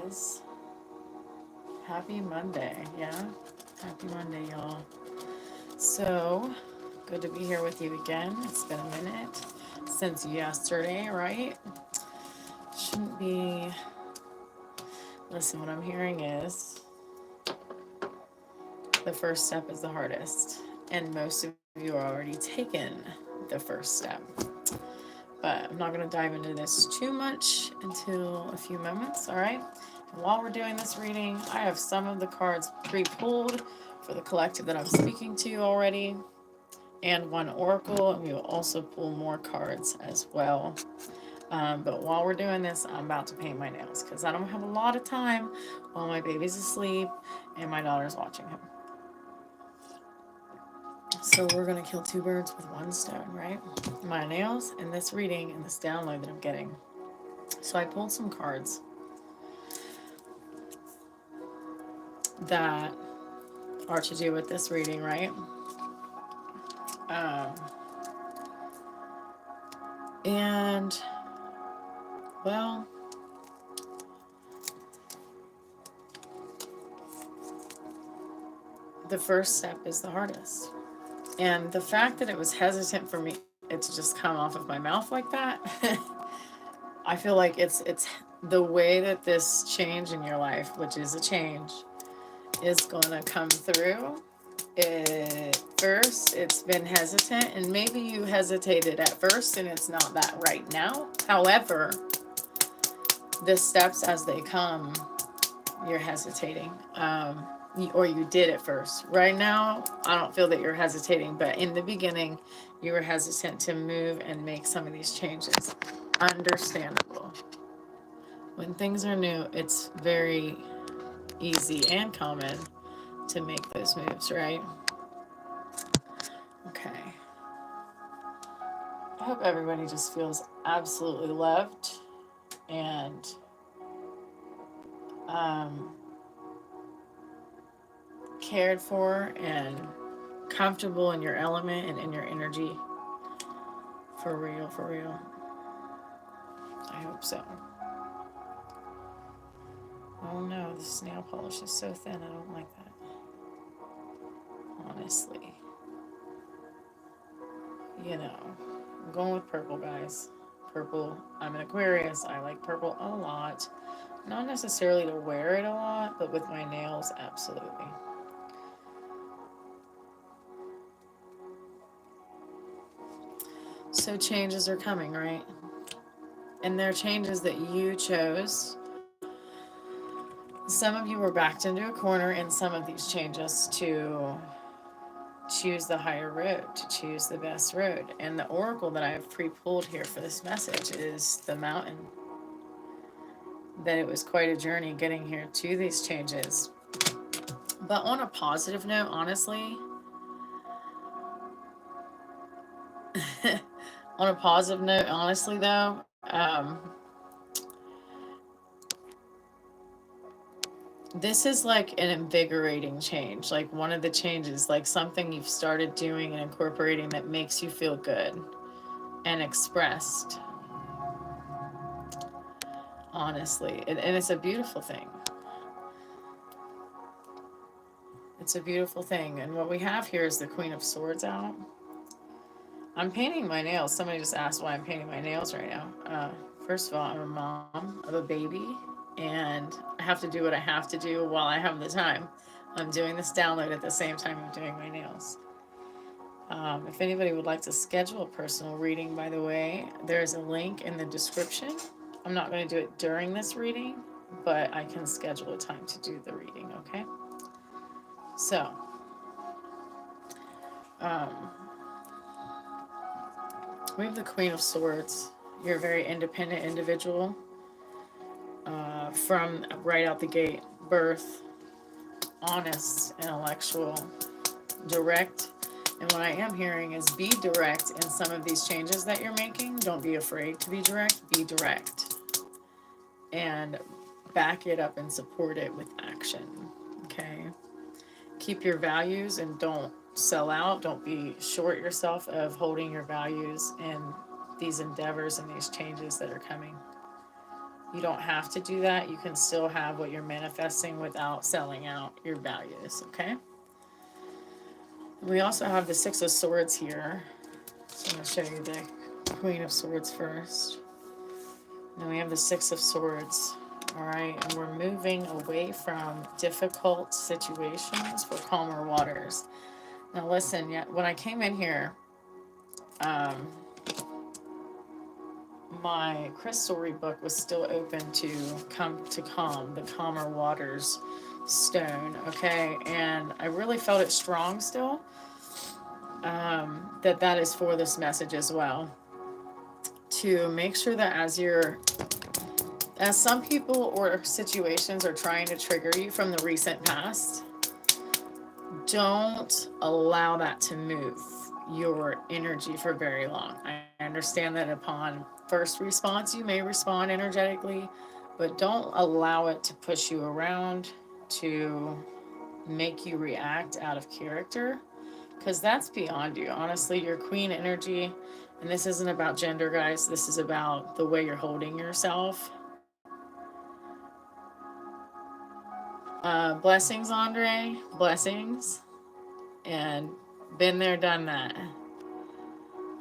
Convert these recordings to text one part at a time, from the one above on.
guys. Happy Monday. Yeah. Happy Monday, y'all. So, good to be here with you again. It's been a minute since yesterday, right? Shouldn't be. Listen, what I'm hearing is the first step is the hardest. And most of you are already taken the first step. But I'm not going to dive into this too much until a few moments, all right? And while we're doing this reading, I have some of the cards pre-pulled for the collective that I'm speaking to already, and one oracle, and we will also pull more cards as well. But while we're doing this, I'm about to paint my nails because I don't have a lot of time while my baby's asleep and my daughter's watching him. So we're going to kill two birds with one stone, right? My nails and this reading and this download that I'm getting. So I pulled some cards that are to do with this reading, right? And, well, the first step is the hardest. And the fact that it was hesitant for me, it to just come off of my mouth like that, I feel like it's the way that this change in your life, which is a change, is going to come through. First, it's been hesitant, and maybe you hesitated at first and it's not that right now. However, the steps as they come, you're hesitating. Or you did at first. Right now, I don't feel that you're hesitating, but in the beginning, you were hesitant to move and make some of these changes. Understandable. When things are new, it's very easy and common to make those moves, right? Okay. I hope everybody just feels absolutely loved and cared for and comfortable in your element and in your energy. For real, for real. I hope so. Oh no, this nail polish is so thin. I don't like that. Honestly. You know, I'm going with purple, guys. Purple. I'm an Aquarius. I like purple a lot. Not necessarily to wear it a lot, but with my nails, absolutely. So changes are coming, right? And they're changes that you chose. Some of you were backed into a corner in some of these changes to choose the higher road, to choose the best road. And the oracle that I have pre-pulled here for this message is the mountain. That it was quite a journey getting here to these changes. But on a positive note, honestly, on a positive note, honestly though, this is like an invigorating change, like one of the changes, like something you've started doing and incorporating that makes you feel good and expressed, honestly. And it's a beautiful thing. It's a beautiful thing. And what we have here is the Queen of Swords out. I'm painting my nails. Somebody just asked why I'm painting my nails right now. First of all, I'm a mom of a baby, and I have to do what I have to do while I have the time. I'm doing this download at the same time I'm doing my nails. If anybody would like to schedule a personal reading, by the way, there's a link in the description. I'm not going to do it during this reading, but I can schedule a time to do the reading, okay? So, we have the Queen of Swords. You're a very independent individual. From right out the gate, birth, honest, intellectual, direct. And what I am hearing is be direct in some of these changes that you're making. Don't be afraid to be direct. Be direct. And back it up and support it with action. Okay? Keep your values and don't sell out. Don't be short yourself of holding your values in these endeavors and these changes that are coming. You don't have to do that. You can still have what you're manifesting without selling out your values, okay? We also have the Six of Swords here. So I'm going to show you the Queen of Swords first. Then we have the Six of Swords. All right, and we're moving away from difficult situations for calmer waters. Now listen, when I came in here, my crystal book was still open to calm, the calmer waters stone, okay? And I really felt it strong still, that is for this message as well. To make sure that as some people or situations are trying to trigger you from the recent past, don't allow that to move your energy for very long. I understand that upon first response, you may respond energetically, but don't allow it to push you around, to make you react out of character, because that's beyond you. Honestly, your queen energy, and this isn't about gender, guys, this is about the way you're holding yourself. Blessings, Andre. Blessings. And been there, done that.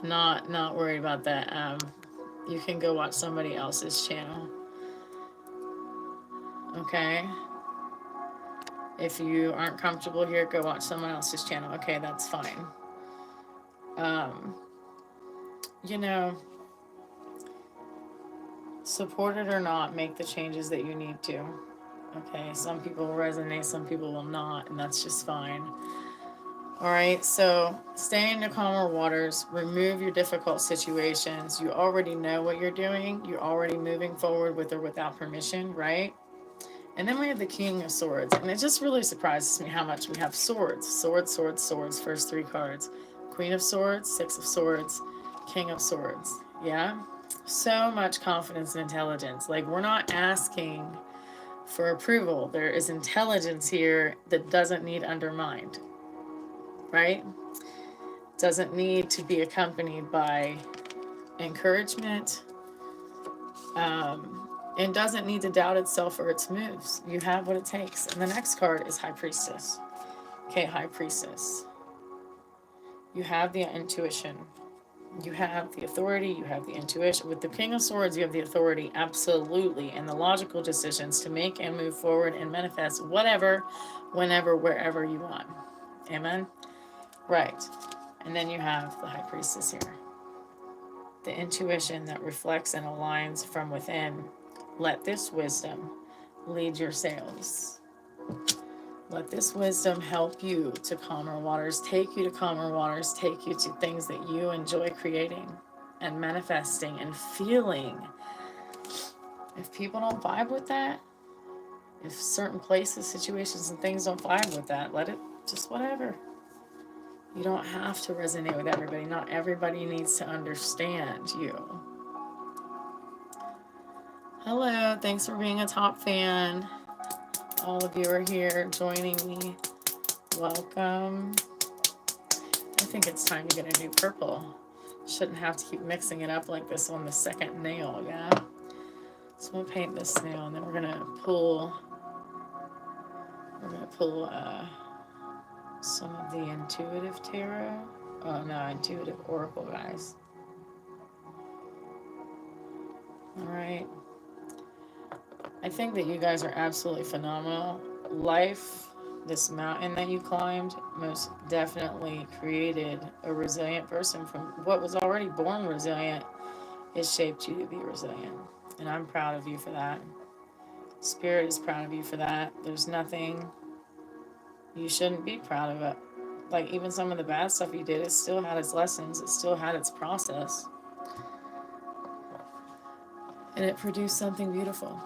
Not worried about that. You can go watch somebody else's channel. Okay? If you aren't comfortable here, go watch someone else's channel. Okay, that's fine. You know, support it or not, make the changes that you need to. Okay, some people will resonate, some people will not, and that's just fine. All right, so stay in the calmer waters, remove your difficult situations. You already know what you're doing. You're already moving forward with or without permission, right? And then we have the King of Swords, and it just really surprises me how much we have swords. Swords, swords, swords, first three cards. Queen of Swords, Six of Swords, King of Swords. Yeah? So much confidence and intelligence. Like, we're not asking for approval. There is intelligence here that doesn't need undermined, right? Doesn't need to be accompanied by encouragement, and doesn't need to doubt itself or its moves. You have what it takes. And the next card is High Priestess. Okay, High Priestess. You have the intuition. You have the authority. You have the intuition. With the King of Swords, you have the authority, absolutely, and the logical decisions to make and move forward and manifest whatever, whenever, wherever you want. Amen? Right. And then you have the High Priestess here. The intuition that reflects and aligns from within. Let this wisdom lead your sails. Let this wisdom help you to calmer waters, take you to calmer waters, take you to things that you enjoy creating and manifesting and feeling. If people don't vibe with that, if certain places, situations, and things don't vibe with that, let it just whatever. You don't have to resonate with everybody. Not everybody needs to understand you. Hello, thanks for being a top fan. All of you are here joining me. Welcome. I think it's time to get a new purple. Shouldn't have to keep mixing it up like this on the second nail, yeah? So we'll paint this nail, and then we're gonna pull some of the intuitive tarot. Oh no, intuitive oracle, guys. All right. I think that you guys are absolutely phenomenal. Life, this mountain that you climbed, most definitely created a resilient person. From what was already born resilient, it shaped you to be resilient. And I'm proud of you for that. Spirit is proud of you for that. There's nothing you shouldn't be proud of it. Like, even some of the bad stuff you did, it still had its lessons. It still had its process. And it produced something beautiful.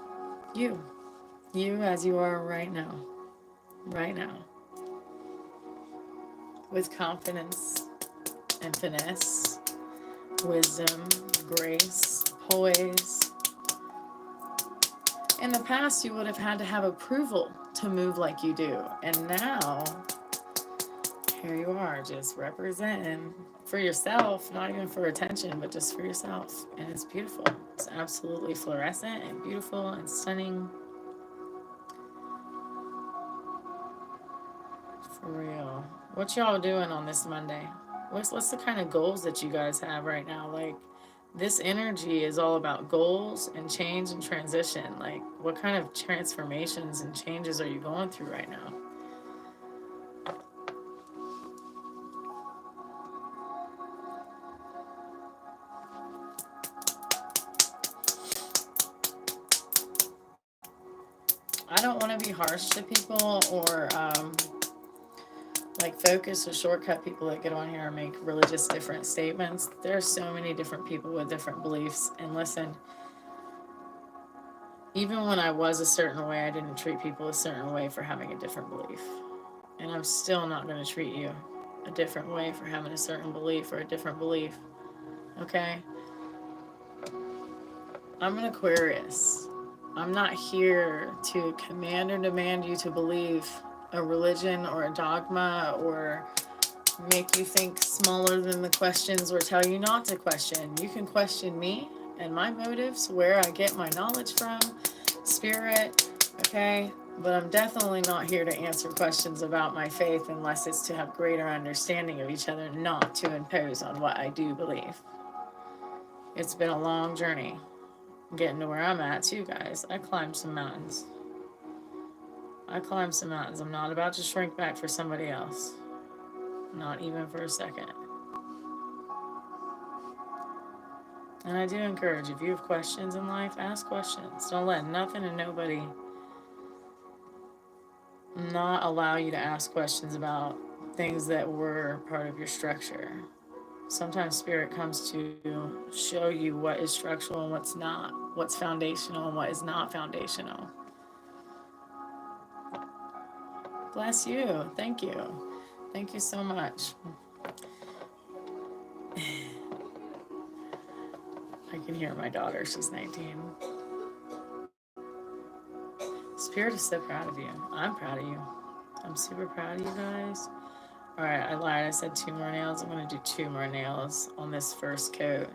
You as you are right now, with confidence and finesse, wisdom, grace, poise. In the past, you would have had to have approval to move like you do, and now here you are, just representing for yourself, not even for attention, but just for yourself. And it's beautiful. absolutely fluorescent and beautiful and stunning. For real. What y'all doing on this Monday? What's the kind of goals that you guys have right now? Like, this energy is all about goals and change and transition. Like, what kind of transformations and changes are you going through right now? I don't want to be harsh to people or like focus or shortcut people that get on here and make religious different statements. There are so many different people with different beliefs. And listen, even when I was a certain way, I didn't treat people a certain way for having a different belief. And I'm still not going to treat you a different way for having a certain belief or a different belief. Okay? I'm an Aquarius. I'm not here to command or demand you to believe a religion or a dogma or make you think smaller than the questions or tell you not to question. You can question me and my motives, where I get my knowledge from, spirit, okay? But I'm definitely not here to answer questions about my faith unless it's to have greater understanding of each other, not to impose on what I do believe. It's been a long journey getting to where I'm at too, guys. I climbed some mountains. I'm not about to shrink back for somebody else. Not even for a second. And I do encourage, if you have questions in life, ask questions. Don't let nothing and nobody not allow you to ask questions about things that were part of your structure. Sometimes spirit comes to show you what is structural and what's not, what's foundational and what is not foundational. Bless you. Thank you. Thank you so much. I can hear my daughter. She's 19. Spirit is so proud of you. I'm proud of you. I'm super proud of you guys. Alright, I lied. I said 2 more nails. I'm going to do 2 more nails on this first coat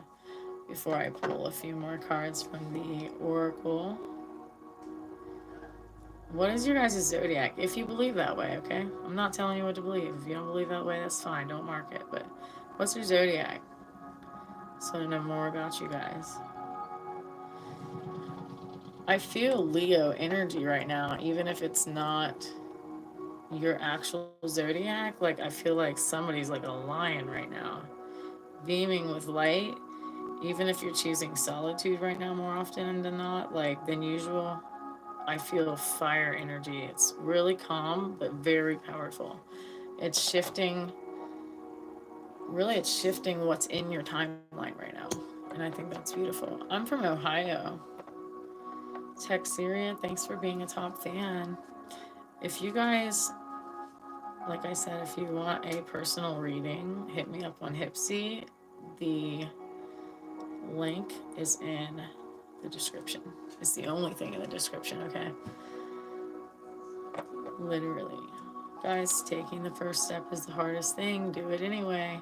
before I pull a few more cards from the Oracle. What is your guys' zodiac? If you believe that way, okay? I'm not telling you what to believe. If you don't believe that way, that's fine. Don't mark it. But what's your zodiac? So I know more about you guys. I feel Leo energy right now, even if it's not your actual zodiac. Like, I feel like somebody's like a lion right now, beaming with light. Even if you're choosing solitude right now more often than not, like than usual, I feel fire energy. It's really calm, but very powerful. It's shifting, really, it's shifting what's in your timeline right now. And I think that's beautiful. I'm from Ohio. Tech Syria, thanks for being a top fan. If you guys, like I said, if you want a personal reading, hit me up on Hipsy. The link is in the description. It's the only thing in the description, okay? Literally. Guys, taking the first step is the hardest thing. Do it anyway.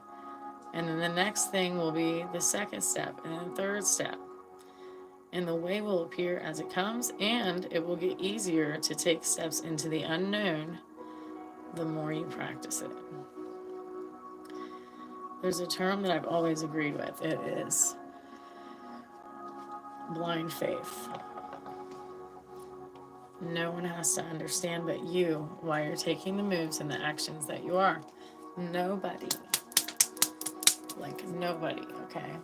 And then the next thing will be the second step and then the third step. And the way will appear as it comes, and it will get easier to take steps into the unknown the more you practice it. There's a term that I've always agreed with. It is blind faith. No one has to understand but you why you're taking the moves and the actions that you are. Nobody. Like nobody, okay?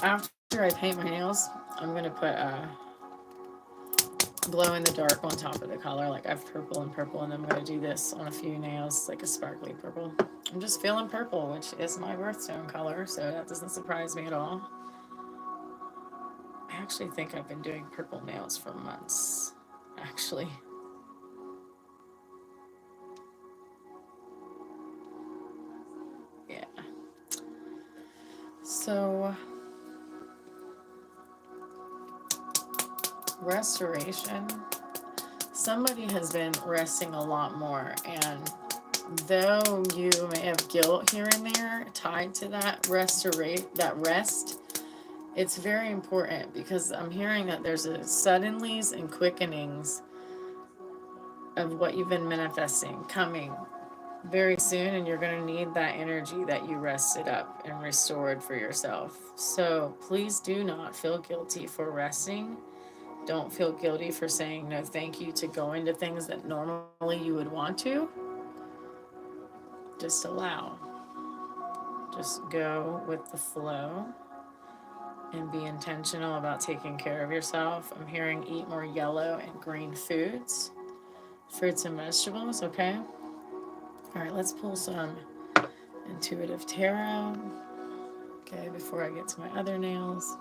After I paint my nails, I'm going to put glow in the dark on top of the color. Like I have purple, and then I'm going to do this on a few nails, like a sparkly purple. I'm just feeling purple, which is my birthstone color, so that doesn't surprise me at all. I actually think I've been doing purple nails for months, actually. Yeah. So, restoration. Somebody has been resting a lot more, and though you may have guilt here and there tied to that rest, it's very important, because I'm hearing that there's a suddenlies and quickenings of what you've been manifesting coming very soon, and you're going to need that energy that you rested up and restored for yourself. So please do not feel guilty for resting. Don't feel guilty for saying no thank you to go into things that normally you would want to. Just allow. Just go with the flow and be intentional about taking care of yourself. I'm hearing eat more yellow and green foods, fruits and vegetables, okay? All right, let's pull some intuitive tarot. Okay, before I get to my other nails.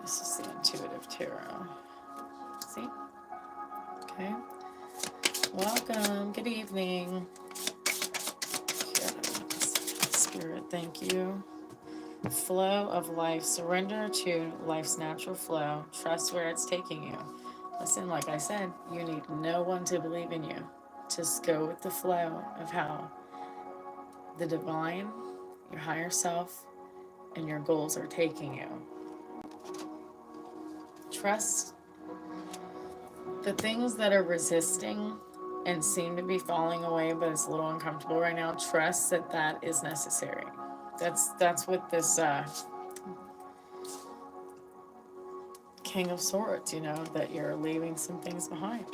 This is the intuitive tarot. See? Okay. Welcome. Good evening. Spirit, thank you. Flow of life. Surrender to life's natural flow. Trust where it's taking you. Listen, like I said, you need no one to believe in you. Just go with the flow of how the divine, your higher self, and your goals are taking you. Trust the things that are resisting and seem to be falling away, but it's a little uncomfortable right now. Trust that that is necessary. That's what this King of Swords, that you're leaving some things behind.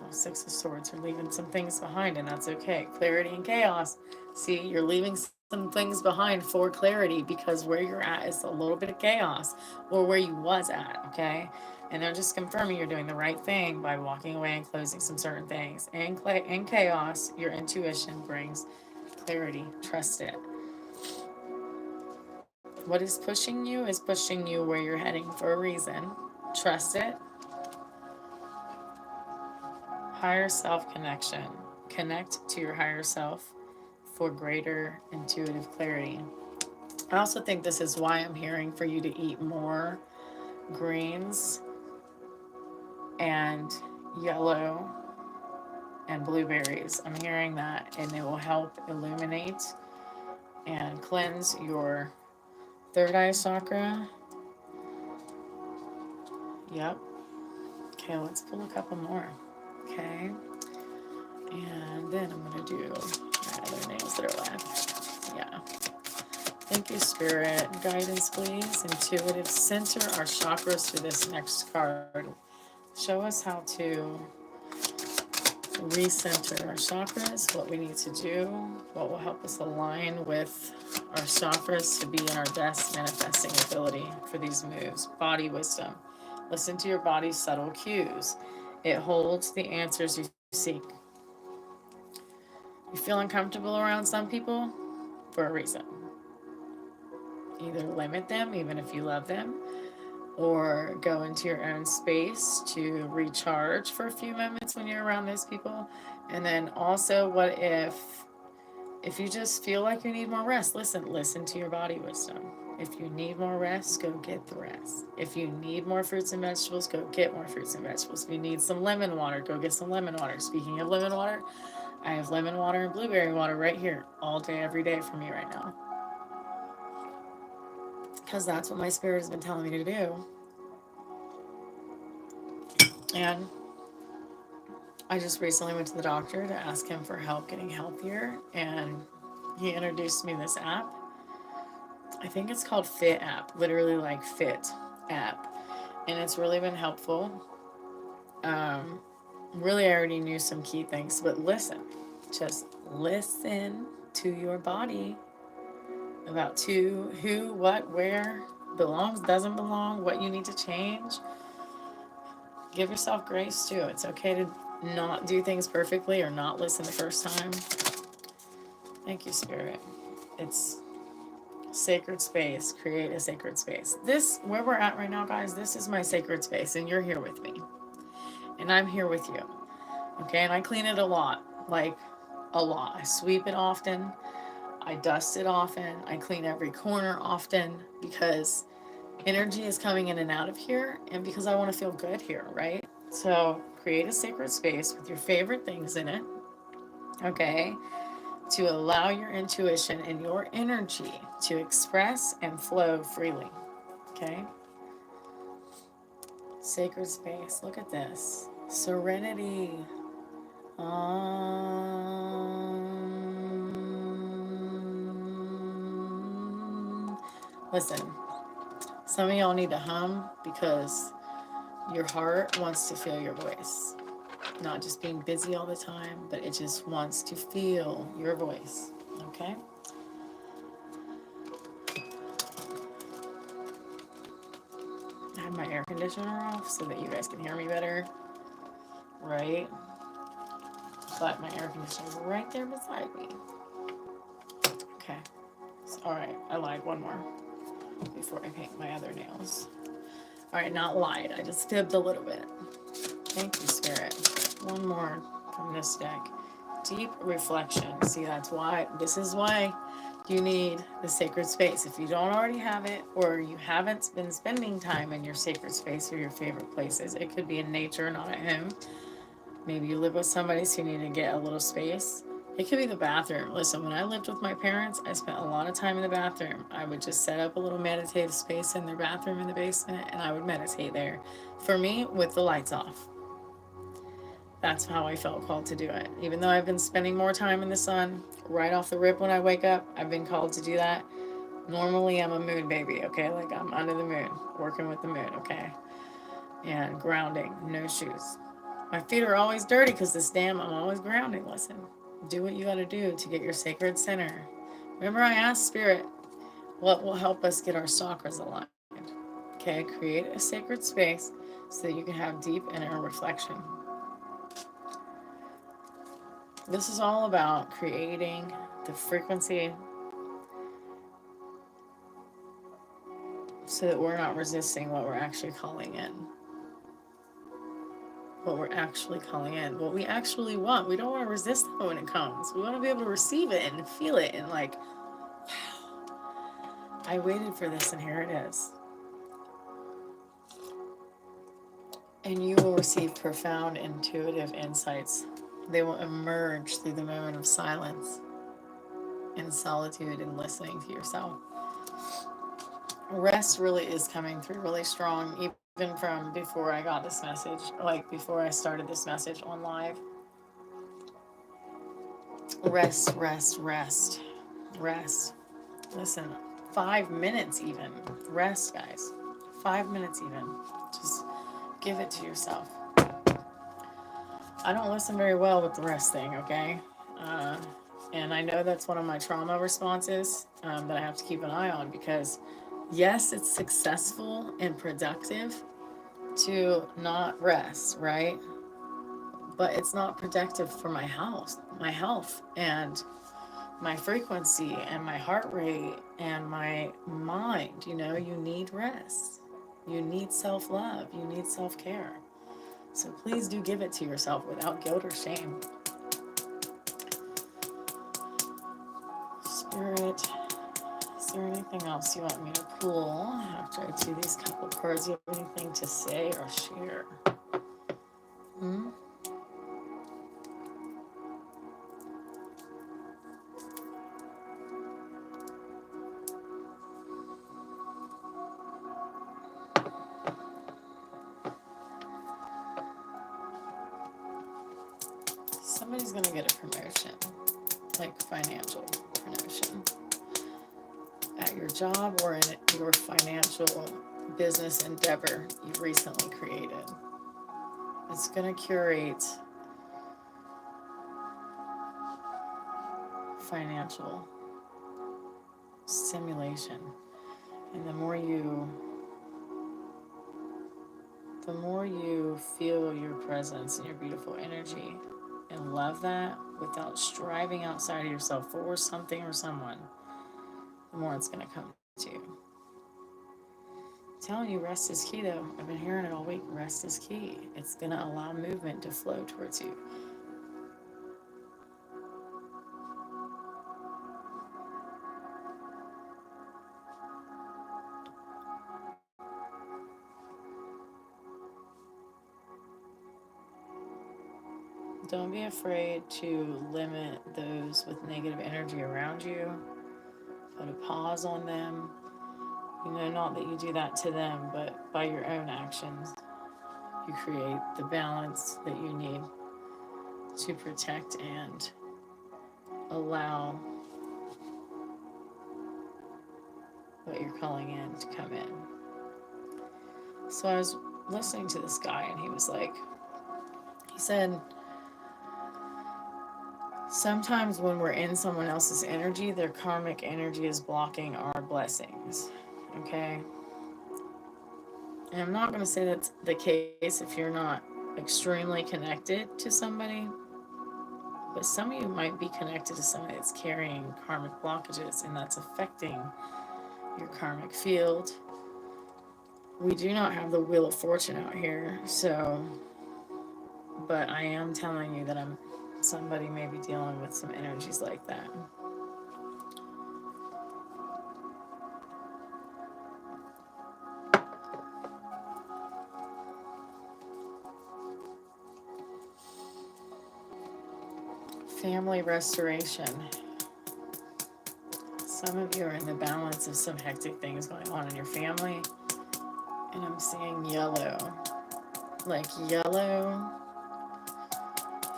Six of Swords, you're leaving some things behind, and that's okay. Clarity and chaos. See, you're leaving some things behind for clarity, because where you're at is a little bit of chaos, or where you was at, okay? And they're just confirming you're doing the right thing by walking away and closing some certain things. And in chaos, your intuition brings clarity. Trust it. What is pushing you where you're heading for a reason. Trust it. Higher self connection. Connect to your higher self for greater intuitive clarity. I also think this is why I'm hearing for you to eat more greens and yellow and blueberries. I'm hearing that, and it will help illuminate and cleanse your third eye chakra. Yep. Okay, let's pull a couple more. Okay. And then I'm going to do my other nails that are left. Yeah. Thank you, Spirit. Guidance, please. Intuitive. Center our chakras through this next card. Show us how to recenter our chakras, what we need to do, what will help us align with our chakras to be in our best manifesting ability for these moves. Body wisdom. Listen to your body's subtle cues. It holds the answers you seek. You feel uncomfortable around some people for a reason. Either limit them, even if you love them, or go into your own space to recharge for a few moments when you're around those people. And then also, what if you just feel like you need more rest? Listen to your body wisdom. If you need more rest, go get the rest. If you need more fruits and vegetables, go get more fruits and vegetables. If you need some lemon water, go get some lemon water. Speaking of lemon water, I have lemon water and blueberry water right here all day, every day for me right now. Because that's what my spirit has been telling me to do. And I just recently went to the doctor to ask him for help getting healthier, and he introduced me this app. I think it's called Fit app, literally like Fit app. And it's really been helpful. Really, I already knew some key things, but just listen to your body about who, what, where belongs, doesn't belong, what you need to change. Give yourself grace too. It's okay to not do things perfectly or not listen the first time. Thank you, Spirit. It's sacred space. Create a sacred space. This, where we're at right now, guys, this is my sacred space, and you're here with me. And I'm here with you. Okay, and I clean it a lot. Like, a lot. I sweep it often. I dust it often. I clean every corner often, because energy is coming in and out of here, and because I want to feel good here, right? So create a sacred space with your favorite things in it. Okay? To allow your intuition and your energy to express and flow freely. Okay? Sacred space. Look at this. Serenity. Listen, some of y'all need to hum because your heart wants to feel your voice. Not just being busy all the time, but it just wants to feel your voice. Okay? I have my air conditioner off so that you guys can hear me better. Right? But my air conditioner is right there beside me. Okay. Alright, I lied. One more before I paint my other nails. Alright, not lied. I just fibbed a little bit. Thank you, Spirit. One more from this deck. Deep reflection. See, that's why, this is why you need the sacred space. If you don't already have it, or you haven't been spending time in your sacred space or your favorite places, it could be in nature, not at home. Maybe you live with somebody, so you need to get a little space. It could be the bathroom. Listen, when I lived with my parents, I spent a lot of time in the bathroom. I would just set up a little meditative space in their bathroom in the basement, and I would meditate there. For me, with the lights off. That's how I felt called to do it. Even though I've been spending more time in the sun, right off the rip when I wake up, I've been called to do that. Normally, I'm a moon baby, okay? Like, I'm under the moon, working with the moon, okay? And grounding, no shoes. My feet are always dirty because I'm always grounding. Listen, do what you got to do to get your sacred center. Remember, I asked Spirit, what will help us get our chakras aligned? Okay, create a sacred space so that you can have deep inner reflection. This is all about creating the frequency so that we're not resisting what we're actually calling in. What we're actually calling in. What we actually want. We don't want to resist it when it comes. We want to be able to receive it and feel it and, like, wow, I waited for this and here it is. And you will receive profound intuitive insights. They will emerge through the moment of silence and solitude and listening to yourself. Rest really is coming through really strong, even from before I got this message, like before I started this message on live. Rest, rest, rest, rest. Listen, 5 minutes even. Rest, guys. 5 minutes even. Just give it to yourself. I don't listen very well with the rest thing, okay? And I know that's one of my trauma responses that I have to keep an eye on because, yes, it's successful and productive to not rest, right? But it's not productive for my health, and my frequency and my heart rate and my mind. You know, you need rest. You need self-love. You need self-care. So please do give it to yourself without guilt or shame. Spirit, is there anything else you want me to pull after I do these couple cards? You have anything to say or share? Hmm? Somebody's going to get a promotion, like financial promotion, at your job or in your financial business endeavor you've recently created. It's going to curate financial stimulation. And the more you feel your presence and your beautiful energy and love that without striving outside of yourself for something or someone, the more it's going to come to you. I'm telling you, rest is key though. I've been hearing it all week. Rest is key. It's going to allow movement to flow towards you. Don't be afraid to limit those with negative energy around you. Put a pause on them. You know, not that you do that to them, but by your own actions, you create the balance that you need to protect and allow what you're calling in to come in. So I was listening to this guy, and he was like, he said, sometimes when we're in someone else's energy, their karmic energy is blocking our blessings. Okay? And I'm not going to say that's the case if you're not extremely connected to somebody, but some of you might be connected to somebody that's carrying karmic blockages, and that's affecting your karmic field. We do not have the Wheel of Fortune out here, so, but I am telling you that somebody may be dealing with some energies like that. Family restoration. Some of you are in the balance of some hectic things going on in your family, and I'm seeing yellow, like yellow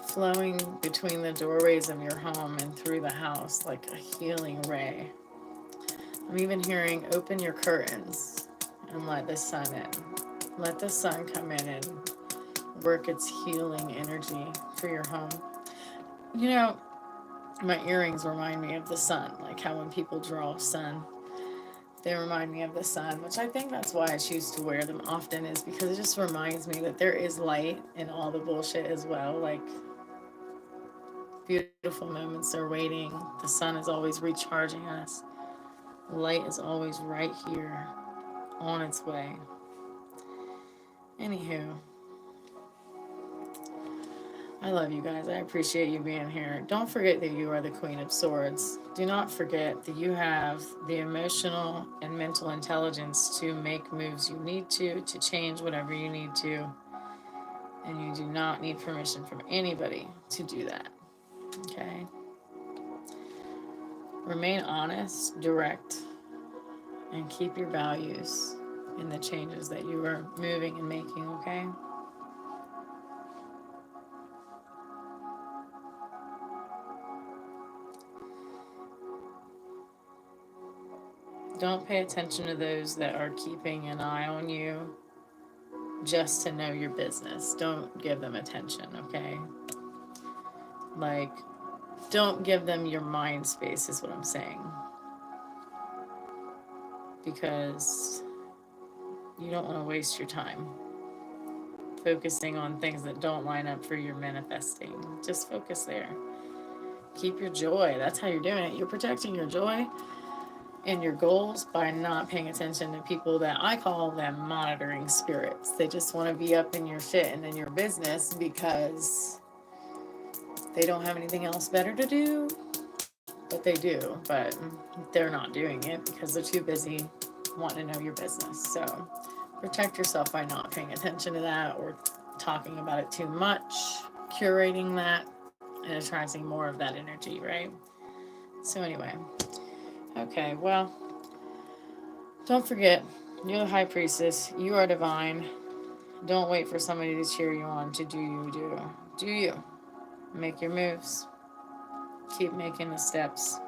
flowing between the doorways of your home and through the house like a healing ray. I'm even hearing open your curtains and let the sun in. Let the sun come in and work its healing energy for your home. You know, my earrings remind me of the sun, like how when people draw sun, they remind me of the sun, which I think that's why I choose to wear them often, is because it just reminds me that there is light in all the bullshit as well. Like, beautiful moments are waiting. The sun is always recharging us. Light is always right here on its way. Anywho, I love you guys. I appreciate you being here. Don't forget that you are the Queen of Swords. Do not forget that you have the emotional and mental intelligence to make moves you need to change whatever you need to. And you do not need permission from anybody to do that. Okay? Remain honest, direct, and keep your values in the changes that you are moving and making, okay? Don't pay attention to those that are keeping an eye on you just to know your business. Don't give them attention, okay? Like, don't give them your mind space, is what I'm saying. Because you don't want to waste your time focusing on things that don't line up for your manifesting. Just focus there. Keep your joy. That's how you're doing it. You're protecting your joy and your goals by not paying attention to people that I call them monitoring spirits. They just want to be up in your shit and in your business because they don't have anything else better to do. But they do, but they're not doing it because they're too busy wanting to know your business. So protect yourself by not paying attention to that or talking about it too much, curating that and attracting more of that energy, right? So anyway, okay, well, don't forget, you're the high priestess. You are divine. Don't wait for somebody to cheer you on to do you. Do you. Make your moves. Keep making the steps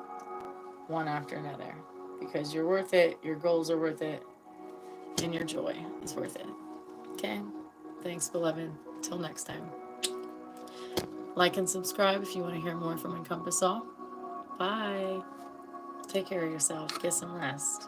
one after another because you're worth it, your goals are worth it, and your joy is worth it. Okay? Thanks, beloved. Till next time. Like and subscribe if you want to hear more from Encompass Awe. Bye. Take care of yourself. Get some rest.